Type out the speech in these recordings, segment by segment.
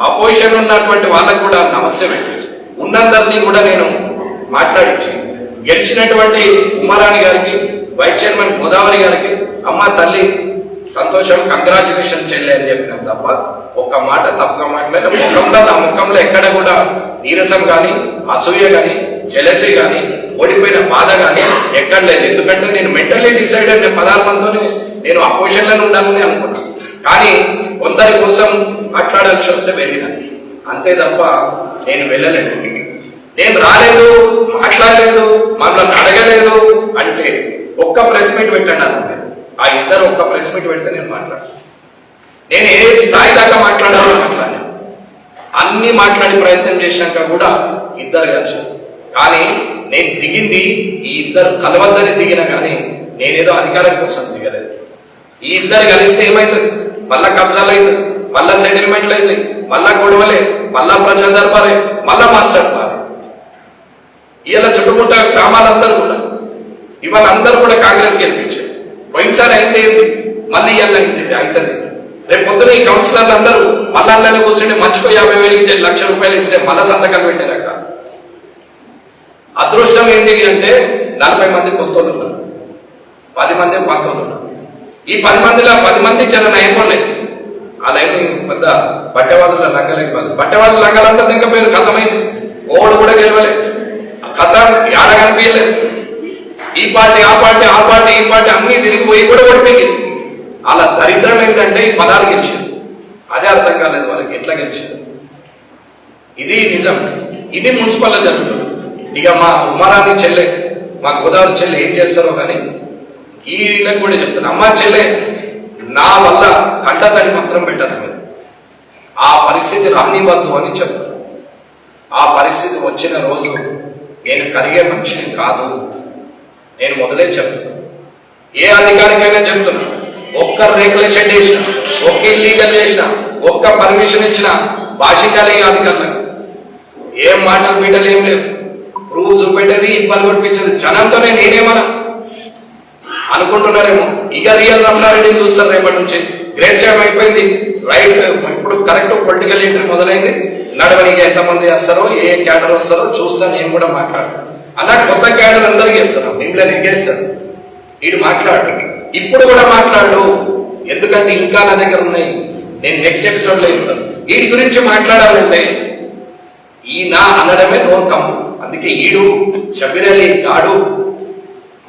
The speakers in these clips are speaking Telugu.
అపోజిషన్ ఉన్నటువంటి వాళ్ళకు కూడా నమస్తే పెట్టి ఉన్నందరినీ కూడా నేను మాట్లాడించి గెలిచినటువంటి ఉమారాణి గారికి, వైస్ చైర్మన్ గోదావరి గారికి అమ్మ తల్లి సంతోషం, కంగ్రాచులేషన్ చెల్లి అని చెప్పినాం తప్ప ఒక్క మాట తప్పుగా మాట్లాడలేదు. ముఖంలో నా ముఖంలో ఎక్కడ కూడా నీరసం కానీ, అసూయ కానీ, జెలసీ కానీ, ఓడిపోయిన బాధ కానీ ఎక్కడ లేదు. ఎందుకంటే నేను మెంటల్లీ డిసైడ్ అయిన పదార్థంతో నేను అపోజిషన్లో ఉండాలని అనుకున్నాను. కానీ కొందరి కోసం మాట్లాడాల్సి వస్తే వెళ్ళినా, అంతే తప్ప నేను వెళ్ళలేదు. నేను రాలేదు, మాట్లాడలేదు, మమ్మల్ని అడగలేదు అంటే ఒక్క ప్రెస్ మీట్ పెట్టండి అన్నాను. ఆ ఇద్దరు ఒక్క ప్రెస్ మీట్ పెడితే నేను మాట్లాడాను. నేను ఏ స్థాయి దాకా మాట్లాడాలో మాట్లాడాను. అన్ని మాట్లాడి ప్రయత్నం చేశాక కూడా ఇద్దరు కలిసారు. కానీ నేను దిగింది ఈ ఇద్దరు కలవద్దని దిగినా కానీ నేనేదో అధికారం కోసం దిగలేదు. ఈ ఇద్దరు కలిస్తే ఏమవుతుంది? మళ్ళా కబ్జాలు అవుతుంది, మళ్ళా సెటిల్మెంట్లు అవుతాయి, మళ్ళా గొడవలే, మళ్ళా ప్రజా దర్బారే, మళ్ళా మాస్టర్ బారే. ఇలా చుట్టుముట్ట గ్రామాలందరూ కూడా ఇవాళ అందరూ కూడా కాంగ్రెస్ గెలిపించారు. పోయినసారి అయితే మళ్ళీ ఇవాళ అవుతుంది. రేపు పొద్దున ఈ కౌన్సిలర్లు అందరూ మళ్ళా అందరినీ కూర్చుంటే మంచికో 50,000 ఇస్తే 1,00,000 రూపాయలు ఇస్తే మళ్ళా సంతకాలు పెట్టారక్క. అదృష్టం ఏంటి అంటే 40 మంది కొత్తోళ్ళు ఉన్నారు, 10 మంది పాతోళ్ళు ఉన్నారు. ఈ 10 మందిలో 10 మంది చాలా నయమోలే. ఆ లైన్ పెద్ద బట్టవాదుల లంగలేక కాదు, బట్టవాదుల లంగాలంతా దింకపోయారు. కథమైంది, ఓడు కూడా గెలవలే. కథ ఆడ కనిపించలేదు. ఈ పార్టీ ఆ పార్టీ, ఆ పార్టీ ఈ పార్టీ అన్ని తిరిగిపోయి కూడా ఓడిపోయింది. అలా దరిద్రం ఏంటంటే ఈ 16 గెలిచారు. అదే అర్థం కాలేదు వాళ్ళకి ఎట్లా గెలిచారు. ఇది నిజం. ఇది మున్సిపల్లో జరుగుతుంది. ఇక మా ఉమారాణి చెల్లె, మా గోదావరి చెల్లె ఏం చేస్తారో కానీ ఈ వీళ్ళకి కూడా చెప్తాను, అమ్మ చెల్లె నా వల్ల కంటతడి మాత్రం పెట్టదు మీరు. ఆ పరిస్థితి రానివ్వద్దు అని చెప్తాను. ఆ పరిస్థితి వచ్చిన రోజు నేను కరిగే మనిషిని కాదు. నేను మొదలే చెప్తున్నాను, ఏ అధికారికైనా చెప్తున్నాను, ఒక్క రెగ్యులేషన్ చేసిన, ఒక్క ఇల్లీగల్ చేసిన, ఒక్క పర్మిషన్ ఇచ్చిన భాషికాలే అధికారులకు ఏం మాటలు బీటలు ఏం లేవు. ప్రూవ్ చూపెట్టేది, ఇబ్బంది కొట్టించేది జనంతోనే. నేనేమన్నా అనుకుంటున్నారేమో, ఇక రియల్ రమణారెడ్డిని చూస్తారు రేపటి నుంచి. గ్రేస్ టైం అయిపోయింది, రైట్. ఇప్పుడు కరెక్ట్ పొలిటికల్ ఎంట్రీ మొదలైంది. నడవనికి ఎంతమంది వస్తారో, ఏ క్యాడర్ వస్తారో చూస్తా. నేను కూడా మాట్లాడతాను అన్నట్టు కొత్త క్యాడర్ అందరికీ చెప్తున్నాను, మిమ్మల్ని ఎగేస్తాను. వీడు మాట్లాడు, ఇప్పుడు కూడా మాట్లాడు, ఎందుకంటే ఇంకా నా దగ్గర ఉన్నాయి. నేను నెక్స్ట్ ఎపిసోడ్ లో చెప్తాను. వీడి గురించి మాట్లాడాలంటే ఈ నా అనడమే నోరు కమ్ము. అందుకే ఈడు షబీర్ అలీ గాడు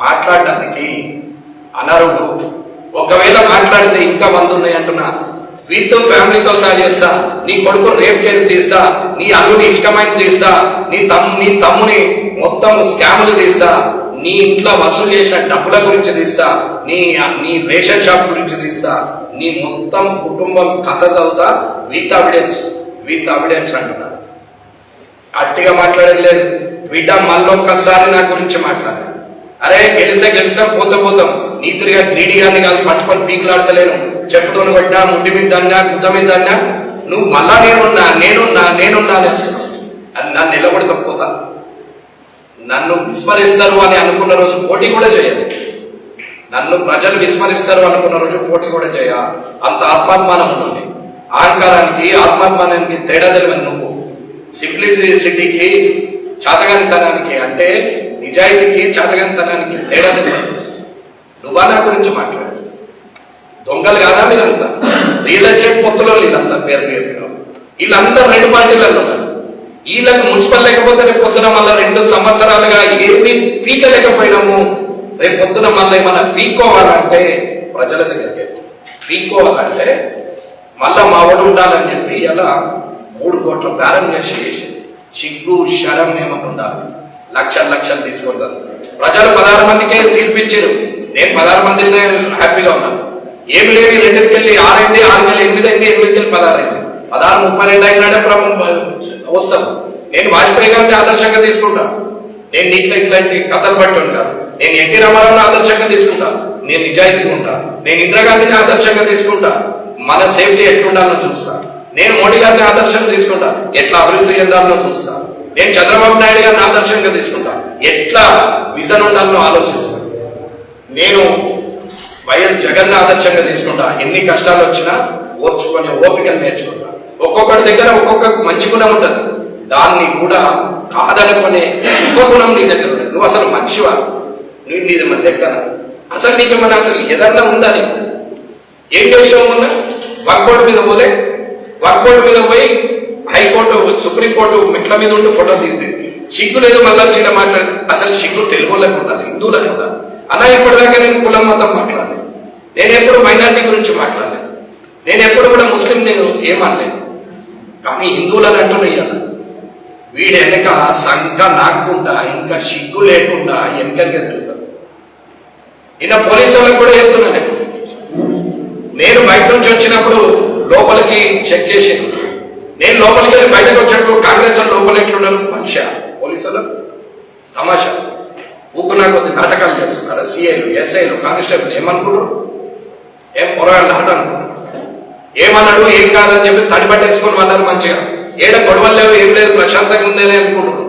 మాట్లాడడానికి అనరుడు. ఒకవేళ మాట్లాడితే ఇంకా 100 ఉన్నాయి అంటున్నా. వీటితో ఫ్యామిలీతో సహా చేస్తా, నీ కొడుకు రేప్ కేసు తీస్తా, నీ అల్లుని ఇష్టమైన తీస్తా, నీ తమ్ముని మొత్తం స్కాములు తీస్తా, నీ ఇంట్లో వసూలు చేసిన డబ్బుల గురించి తీస్తా, నీ రేషన్ షాప్ గురించి తీస్తా, నీ మొత్తం కుటుంబం కథ చదువుతా. విత్ అవిడెన్స్ అంటున్నా. అట్టిగా మాట్లాడలేదు బిడ్డ. మళ్ళొక్కసారి నా గురించి మాట్లాడాలి. అరే గెలిస్తే పోతాం. నీతిగా గ్రీడిగాని కాదు, పట్టుకొని పీకులాడతలేను. చెప్పుతోని కొట్టినా, ముడ్డి మీద అన్నా, గుద్ద మీద అన్నా, నువ్వు మళ్ళా నేనున్నా అనేస్తున్నావు. అది నన్ను నిలబడకపోతా. నన్ను విస్మరిస్తారు అని అనుకున్న రోజు పోటీ కూడా చేయాలి. నన్ను ప్రజలు విస్మరిస్తారు అనుకున్న రోజు పోటీ కూడా చేయాలి. అంత ఆత్మాభిమానం ఉంటుంది. అహంకారానికి ఆత్మాభిమానానికి తేడా తెలియదు. నువ్వు సింప్లిసిటీకి చాతగానితనానికి, అంటే నిజాయితీకి చాతగానితనానికి తేడా తెలియదు. నువ్వా నా గురించి మాట్లాడు. దొంగలు కాదా మీరంతా? రియల్ ఎస్టేట్ పొత్తులో వీళ్ళంతా పేరు వీళ్ళందరూ 2 పార్టీలలో ఉన్నారు. వీళ్ళకి మున్సిపల్ లేకపోతే రేపు పొద్దున మళ్ళీ 2 సంవత్సరాలుగా ఏమి పీకలేకపోయినాము. రేపు పొద్దున మళ్ళీ ఏమన్నా పీక్కోవాలంటే ప్రజల దగ్గరికి పీక్కోవాలంటే మళ్ళా మా వాడు ఉండాలని చెప్పి ఇలా 3 కోట్ల బేరం చేసి సిగ్గు శరం ఏమన్నా ఉండాలి. లక్షలు తీసుకుంటారు. ప్రజలు 16 మందికే తీర్పిచ్చారు. నేను 16 మందినే హ్యాపీగా ఉన్నాను. ఏమి లేదు, 2కి వెళ్ళి 6 అయింది, 6కి వెళ్ళి 8 అయింది, 8కి వెళ్ళి 16 అయింది. 16, 32 అయినాడే వస్తాం. నేను వాజ్పేయి గారిని ఆదర్శంగా తీసుకుంటా. నేను నీటిలో ఇట్లాంటి కథలు బట్టి ఉంటాను. నేను ఎన్టీ రామారావుని ఆదర్శంగా తీసుకుంటా. నేను నిజాయితీగా ఉంటా. నేను ఇందిరాగాంధీని ఆదర్శంగా తీసుకుంటా. మన సేఫ్టీ ఎట్లుండాలో చూస్తా. నేను మోడీ గారిని ఆదర్శంగా తీసుకుంటా. ఎట్లా అభివృద్ధి చెందాలో చూస్తా. నేను చంద్రబాబు నాయుడు గారిని ఆదర్శంగా తీసుకుంటా. ఎట్లా విజన్ ఉండాలో ఆలోచిస్తా. నేను వైఎస్ జగన్ ఆదర్శంగా తీసుకుంటా. ఎన్ని కష్టాలు వచ్చినా ఓర్చుకొని ఓపికను నేర్చుకుంటా. ఒక్కొక్కటి దగ్గర ఒక్కొక్క మంచి గుణం ఉంటుంది, దాన్ని కూడా కాదనుకునే ఇంకో గుణం నీ దగ్గర ఉంది. నువ్వు అసలు మనిషివా? నువ్వు నీది మన దగ్గర అసలు నీకేమన్నా అసలు ఏదన్నా ఉందా? నీకు ఏం చేసావు? ఉన్నా వర్కౌట్ మీద పోలే, వర్కౌట్ మీద పోయి హైకోర్టు సుప్రీంకోర్టు మెట్ల మీద ఉండి ఫోటో దిగుతుంది. సిగ్గు లేదు మళ్ళా చీట మాట్లాడదు. అసలు సిగ్గు తెలుగులకు ఉండాలి, హిందువులకు ఉండాలి. అలా ఇప్పటిదాకా నేను కులం మతం మాట్లాడలేదు, నేను ఎప్పుడు మైనారిటీ గురించి మాట్లాడలేదు, నేను ఎప్పుడు కూడా ముస్లిం నేను ఏమనలేదు. కానీ హిందువులను అంటున్నాయ్యాను, వీడి వెనక సంఘ నాకుంటా ఇంకా సిగ్గు లేకుండా వెనకగా తిరుగుతారు. నిన్న పోలీసు వాళ్ళకి కూడా చెప్తున్నా, నేను బయట నుంచి వచ్చినప్పుడు లోపలికి చెక్ చేసాను. నేను లోపలికి వెళ్ళి బయటకు వచ్చినప్పుడు కాంగ్రెస్ వాళ్ళు లోపల ఎట్లున్నారు మనిషి పోలీసులు తమాషా ఊకున్నా కొద్ది నాటకాలు చేస్తున్నారు. సిఐలు ఎస్ఐలు కానిస్టేబుల్ ఏమనుకున్నారు? ఏం పొరగాళ్ళు ఆట అనుకున్నారు. ఏమన్నాడు ఏం కాదని చెప్పి తడిపట్టేసుకొని అన్నారు. మంచిగా ఏడ గొడవలు లేవు, ఏం లేదు, ప్రశాంతంగా ఉందని అనుకుంటున్నారు.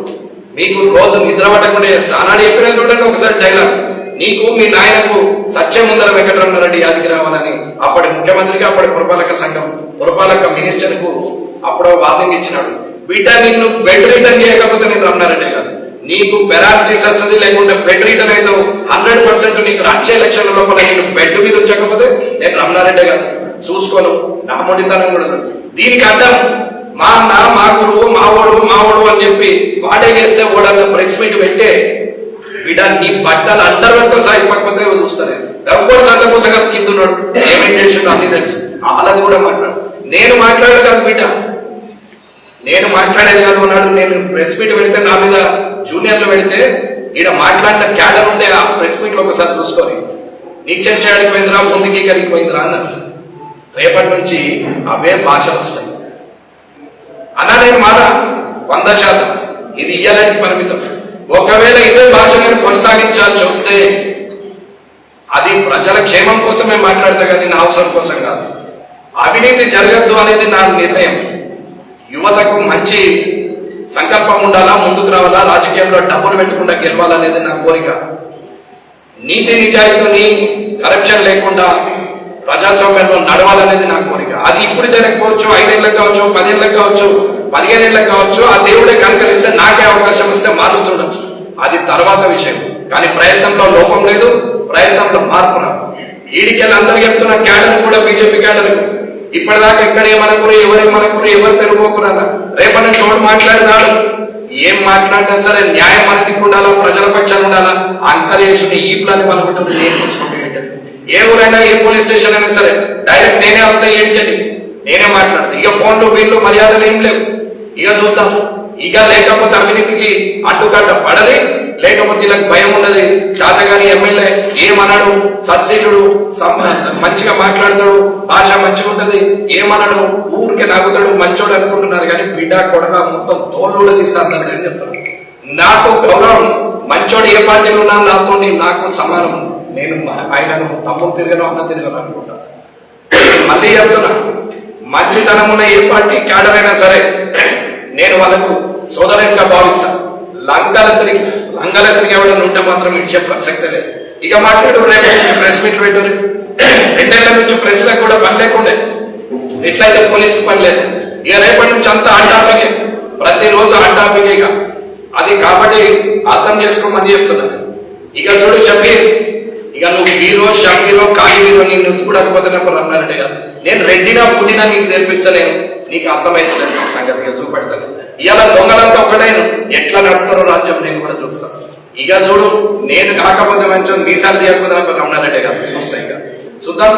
మీకు రోజు నిద్ర పట్టకుండా చేస్తారు. ఆనాడు చెప్పిన చూడండి ఒకసారి డైలాగ్, నీకు మీ నాయనకు సత్యముందర వెంకటరమణారెడ్డి యాదికి రావాలని అప్పటి ముఖ్యమంత్రికి అప్పటి పురపాలక సంఘం పురపాలక మినిస్టర్ కు అప్పుడు వార్నింగ్ ఇచ్చినాడు. బిడ్డ నిన్ను బెడ్ రిటర్న్ చేయకపోతే నేను రమణారెడ్డి కాదు, నీకు పెరాలసిస్ వస్తుంది, లేకుంటే బెడ్ రిటర్న్ అయితే 100% నీకు వచ్చే ఎలక్షన్ల లోపల నేను బెడ్ మీద ఉంచకపోతే నేను రమణారెడ్డి కాదు. చూసుకోను, నా మొండితనం కూడా. దీనికి అర్థం మా అన్న మా గురువు మావోడు అని చెప్పి వాడే చేస్తే ఓడంత ప్రెస్ మీట్ పెట్టే బిడ్డ నీ బట్టలు అండర్ వరకు సాగిపోకపోతే చూస్తాను. డబ్బులు సంత కోసం కింద ఉన్నాడు, ఏమేం చేసిండు అన్ని తెలుసు. వాళ్ళది కూడా మాట్లాడు, నేను మాట్లాడదు కాదు బిడ్డ, నేను మాట్లాడేది కాదు అన్నాడు. నేను ప్రెస్ మీట్ పెడితే నా మీద జూనియర్లు పెడితే ఈడ మాట్లాడిన క్యాడర్ ఉండే ఆ ప్రెస్ మీట్ లో ఒకసారి చూసుకొని నీకు చర్చ అడిగిపోయిందిరా, ముందుకి కరిగిపోయిందిరా అన్నారు. రేపటి నుంచి అవే భాషలు వస్తాయి అన్నా. నేను మాట 100% ఇది ఇయ్యాలని పరిమితం. ఒకవేళ ఇదే భాష నేను కొనసాగించాల్సి వస్తే అది ప్రజల క్షేమం కోసమే మాట్లాడతా కానీ నా అవసరం కోసం కాదు. అవినీతి జరగద్దు అనేది నా నిర్ణయం. యువతకు మంచి సంకల్పం ఉండాలా, ముందుకు రావాలా, రాజకీయంలో డబ్బులు పెట్టకుండా గెలవాలనేది నా కోరిక. నీతి నిజాయితీని కరప్షన్ లేకుండా ప్రజాస్వామ్యంలో నడవాలనేది నా కోరిక. అది ఇప్పుడు జరగకపోవచ్చు, 5 ఏళ్ళకి కావచ్చు, 10 ఏళ్ళకి కావచ్చు, 15 ఏళ్ళకి కావచ్చు. ఆ దేవుడే కనుకరిస్తే నాకే అవకాశం ఇస్తే మారుస్తుండొచ్చు, అది తర్వాత విషయం. కానీ ప్రయత్నంలో లోపం లేదు, ప్రయత్నంలో మార్పు రాదు. ఈడికెళ్ళి అందరు చెప్తున్న క్యాడర్ కూడా బీజేపీ క్యాడర్ ఇప్పటిదాకా ఇక్కడ ఏమనుకురు, ఎవరు తెలుగుకోకురా. రేపటి నుంచి ఎవరు మాట్లాడతాడు, ఏం మాట్లాడినా సరే న్యాయం అనేది ఉండాలా, ప్రజల పక్షాన్ని ఉండాలా. అంకర్ చేసిన ఈ ప్లాన్ అనుకుంటుంది నేను తీసుకుంటాను. ఏ ఊరైనా ఏ పోలీస్ స్టేషన్ అయినా సరే డైరెక్ట్ నేనే వస్తాయి, ఏంటని నేనే మాట్లాడతాను. ఇక ఫోన్లు వీళ్ళు మర్యాదలు ఏం లేవు. ఇక చూద్దాం. ఇక లేకపోతే అవినీతికి అడ్డుకట్ట పడది, లేకపోతే వీళ్ళకి భయం ఉన్నది. చాతగాని ఎమ్మెల్యే ఏమన్నాడు, సత్శీలుడు మంచిగా మాట్లాడతాడు, భాష మంచిగా ఉంటది, ఏమన్నాడు ఊరికే నాగుతాడు, మంచోడు అనుకుంటున్నారు. కానీ బిడ్డ కొడక మొత్తం తోళ్ళు తీస్తాను అని చెప్తాను. నాకు గౌరవం, మంచోడు ఏ పార్టీలో ఉన్నా నాతో నాకు సమానం. నేను ఆయనను తమ్ముడు తిరగను, అన్న తిరగను అనుకుంటా. మళ్ళీ చెప్తున్నా, మంచితనం ఉన్న ఏ పార్టీ క్యాడర్ అయినా సరే నేను వాళ్ళకు సోదరునిగా భావిస్తాను. లంగల తిరిగి ఎవరైనా ఉంటే మాత్రం ఇచ్చే ప్రసక్తే లేదు. ఇక మాట్లాడు, రేపు ప్రెస్ మీట్ పెట్టు. 2 ఏళ్ల నుంచి ప్రెస్ లకు కూడా పని లేకుండే, ఎట్లయితే పోలీసుకు పని లేదు. ఇక రేపటి నుంచి అంతా ఆన్ టాపికే, ప్రతిరోజు ఆన్ టాపికే. ఇక అది కాబట్టి అర్థం చేసుకోమని చెప్తున్నాను. ఇక చూడు షబీర్, ఇక నువ్వు హీరో షబీరో కాలి హీరో నిన్ను చూడకపోతున్నప్పుడు అన్నారంటే కాదు, నేను రెడ్డిగా పుట్టినా నీకు నేర్పిస్తలేను, నీకు అర్థమవుతుంది సంగతిగా చూపెడతాను. ఇలా దొంగలంతా ఒకటైన ఎట్లా నడుపుతారో రాజ్యం నేను కూడా చూస్తాను. ఇక చూడు, నేను కాకపోతే మంచి మీసాలు తీయకపోతే అన్నారంటే కాదు, చూస్తా. ఇక చూద్దాం.